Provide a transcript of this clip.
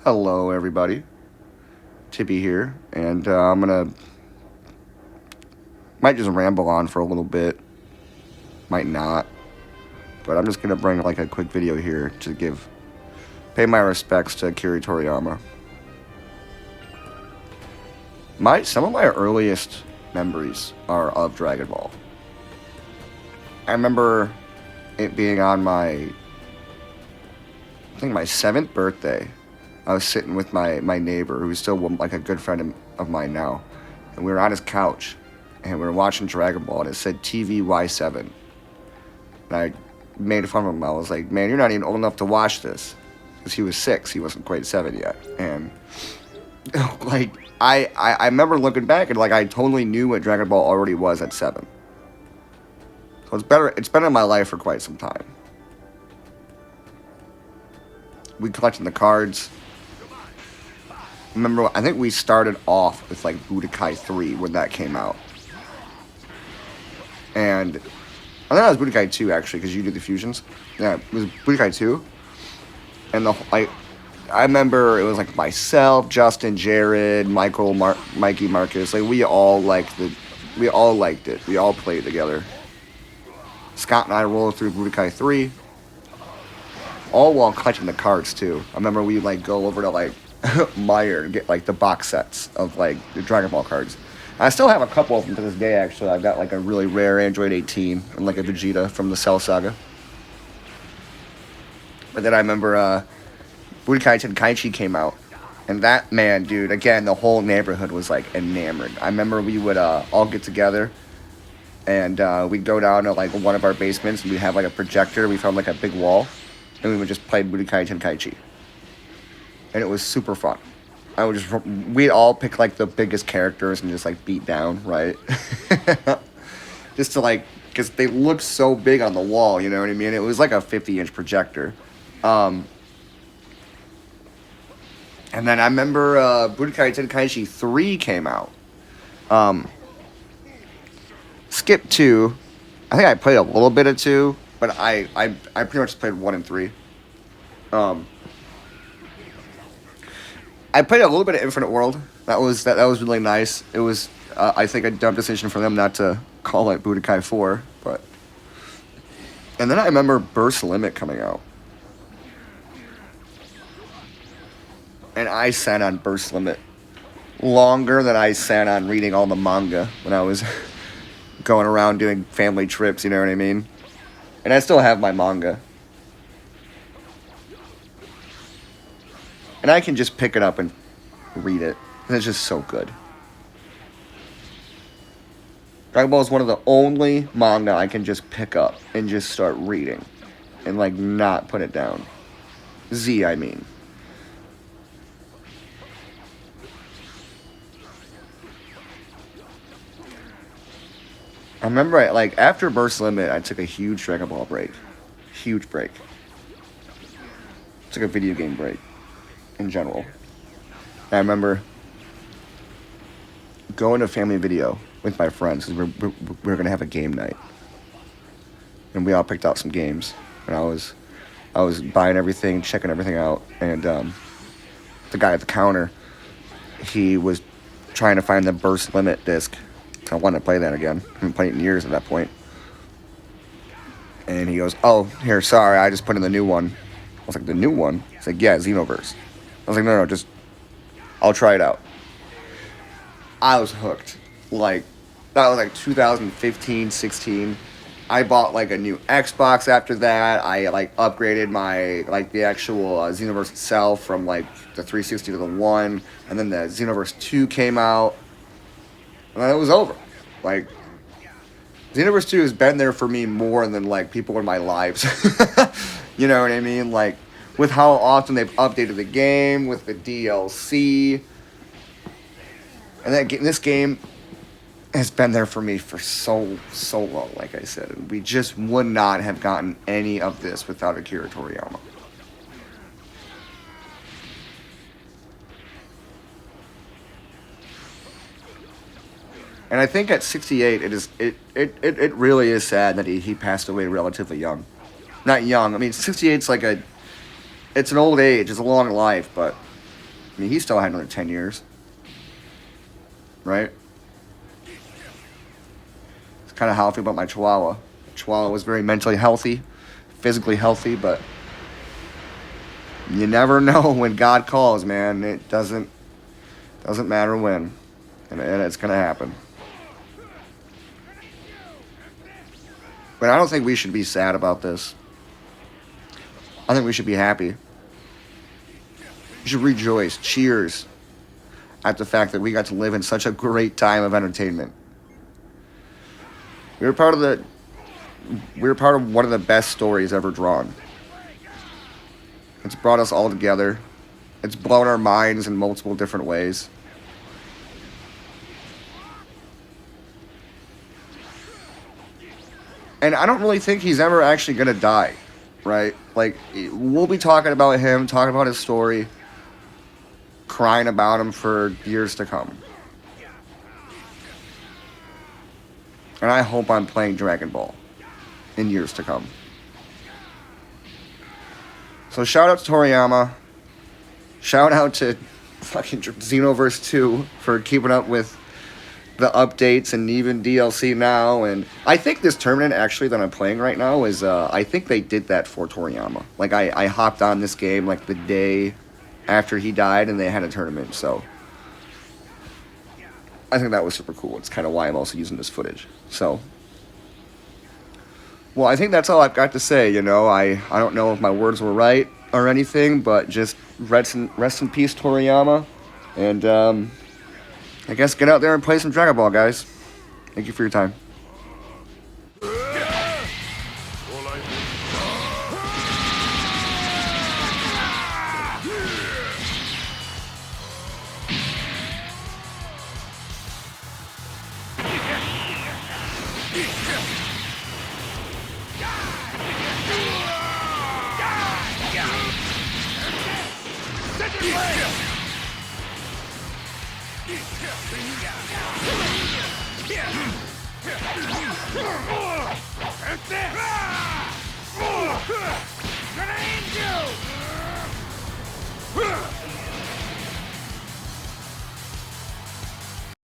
Hello, everybody. Tippy here, and might just ramble on for a little bit, might not, but I'm just gonna bring like a quick video here to pay my respects to Akira Toriyama. Some of my earliest memories are of Dragon Ball. I remember it being on I think my 7th birthday. I was sitting with my neighbor, who's still like a good friend of mine now, and we were on his couch, and we were watching Dragon Ball, and it said TV Y7. And I made fun of him. I was like, "Man, you're not even old enough to watch this," because he was 6. He wasn't quite 7 yet, and like I remember looking back and like I totally knew what Dragon Ball already was at 7. So it's better. It's been in my life for quite some time. We collected the cards. Remember, I think we started off with like Budokai 3 when that came out. And I think it was Budokai 2 actually, because you do the fusions. Yeah, it was Budokai 2. And I remember it was like myself, Justin, Jared, Michael, Mikey, Marcus. Like we all liked it. We all played together. Scott and I rolled through Budokai 3. All while collecting the cards too. I remember we like go over to like Meyer and get like the box sets of like the Dragon Ball cards. I still have a couple of them to this day actually. I've got like a really rare Android 18 and like a Vegeta from the Cell Saga. But then I remember Budokai Tenkaichi came out. And that, man, dude, again, the whole neighborhood was like enamored. I remember we would all get together and we'd go down to like one of our basements and we'd have like a projector. We found like a big wall and we would just play Budokai Tenkaichi. And it was super fun. We'd all pick like the biggest characters and just like beat down, right? Just to like, because they looked so big on the wall, you know what I mean? It was like a 50-inch projector. And then I remember Budokai Tenkaichi 3 came out. Skip 2. I think I played a little bit of 2, but I pretty much played 1 and 3. I played a little bit of Infinite World. That was really nice. It was I think a dumb decision for them not to call it Budokai 4, but. And then I remember Burst Limit coming out. And I sat on Burst Limit longer than I sat on reading all the manga when I was going around doing family trips, you know what I mean? And I still have my manga. And I can just pick it up and read it. And it's just so good. Dragon Ball is one of the only manga I can just pick up and just start reading. And like not put it down. Z, I mean. I remember after Burst Limit, I took a huge Dragon Ball break. Huge break. Took a video game break. In general. And I remember going to family video with my friends because we were going to have a game night. And we all picked out some games. And I was buying everything, checking everything out. And the guy at the counter, he was trying to find the Burst Limit disc. I wanted to play that again. I haven't played it in years at that point. And he goes, "Oh, here, sorry, I just put in the new one." I was like, "The new one?" He's like, "Yeah, Xenoverse." I was like, no, just, I'll try it out. I was hooked. Like, that was like 2015, 16. I bought like a new Xbox after that. I like upgraded my, like the actual Xenoverse itself from like the 360 to the 1. And then the Xenoverse 2 came out. And then it was over. Like, Xenoverse 2 has been there for me more than like people in my lives. You know what I mean? Like, with how often they've updated the game, with the DLC. And this game has been there for me for so long, like I said. And we just would not have gotten any of this without Akira Toriyama. And I think at 68, it really is sad that he passed away relatively young. Not young. I mean, 68's like it's an old age. It's a long life, but I mean, he still had another 10 years. Right? It's kind of how I feel about my Chihuahua. Chihuahua was very mentally healthy, physically healthy, but you never know when God calls, man. It doesn't matter when. And it's going to happen. But I don't think we should be sad about this. I think we should be happy. We should rejoice, cheers, at the fact that we got to live in such a great time of entertainment. We were part of one of the best stories ever drawn. It's brought us all together. It's blown our minds in multiple different ways. And I don't really think he's ever actually going to die, right? Like, we'll be talking about him, talking about his story, crying about him for years to come. And I hope I'm playing Dragon Ball in years to come. So shout out to Toriyama. Shout out to fucking Xenoverse 2 for keeping up with the updates and even DLC now. And I think this tournament actually that I'm playing right now is, I think they did that for Toriyama. Like, I hopped on this game like the day after he died and they had a tournament, so I think that was super cool. It's kind of why I'm also using this footage. So, well, I think that's all I've got to say, you know. I don't know if my words were right or anything, but just rest in peace, Toriyama. And I guess get out there and play some Dragon Ball, guys. Thank you for your time. Yeah.